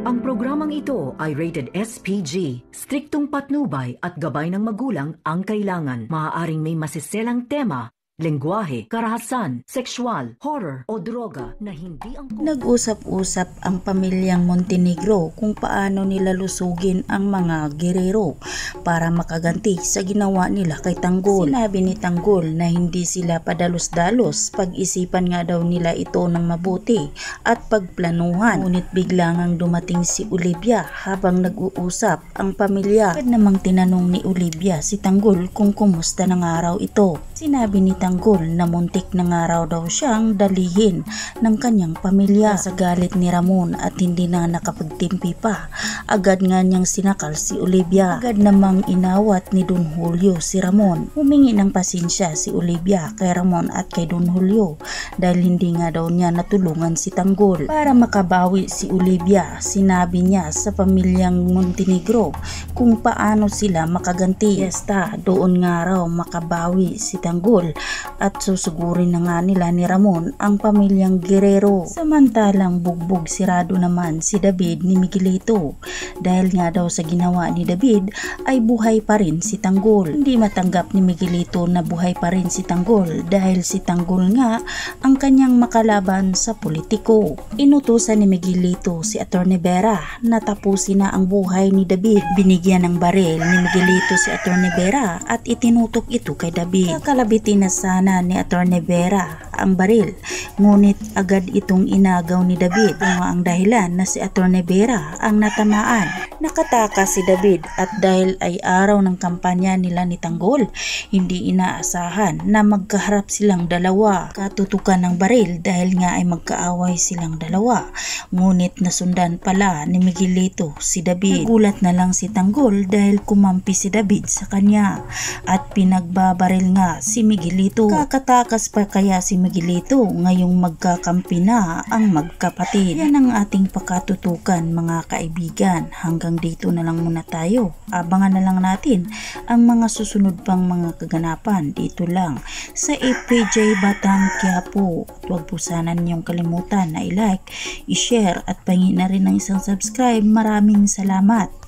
Ang programang ito ay rated SPG. Striktong patnubay at gabay ng magulang ang kailangan. Maaaring may masiselang tema, lengguwahe, karahasan, sexual, horror o droga na hindi ang... Nag-usap-usap ang pamilyang Montenegro kung paano nila lusugin ang mga gerero para makaganti sa ginawa nila kay Tanggol. Sinabi ni Tanggol na hindi sila padalos-dalos, pag-isipan nga daw nila ito ng mabuti at pagplanuhan. Ngunit bigla ngang dumating si Olivia habang nag-uusap ang pamilya. Agad namang tinanong ni Olivia si Tanggol kung kumusta ng araw ito. Sinabi ni Tanggol na muntik na nga raw daw siyang dalihin ng kanyang pamilya. Sa galit ni Ramon at hindi na nakapagtimpi pa, agad nga niyang sinakal si Olivia. Agad namang inawat ni Don Julio si Ramon. Humingi ng pasensya si Olivia kay Ramon at kay Don Julio dahil hindi nga daw niya natulungan si Tanggol. Para makabawi si Olivia, sinabi niya sa pamilyang Montenegro kung paano sila makaganti. Yesta, doon nga raw makabawi si Tanggol at susugurin na nga nila ni Ramon ang pamilyang Guerrero. Samantalang bugbog sirado naman si David ni Miguelito dahil nga daw sa ginawa ni David ay buhay pa rin si Tanggol. Hindi matanggap ni Miguelito na buhay pa rin si Tanggol dahil si Tanggol nga ang kanyang makalaban sa politiko. Inutusan ni Miguelito si Atty. Vera na tapusin na ang buhay ni David. Binigyan ng baril ni Miguelito si Atty. Vera at itinutok ito kay David. Kalabitin na sana ni Atty. Vera ang baril, ngunit agad itong inagaw ni David. Kung ang dahilan na si Atty. Vera ang natamaan. Nakatakas si David at dahil ay araw ng kampanya nila ni Tanggol, hindi inaasahan na magkaharap silang dalawa. Katutukan ng baril dahil nga ay magkaaway silang dalawa, ngunit nasundan pala ni Miguelito si David. Nagulat na lang si Tanggol dahil kumampi si David sa kanya at pinagbabaril nga si Miguelito. Kakatakas pa kaya si Miguelito ngayong magkakampi na ang magkapatid? Yan ang ating pakatutukan mga kaibigan. Hanggang dito na lang muna tayo. Abangan na lang natin ang mga susunod pang mga kaganapan dito lang sa FPJ Batang Quiapo. At huwag po sana ninyong kalimutan na i-like, i-share at pahingin na rin ng isang subscribe. Maraming salamat.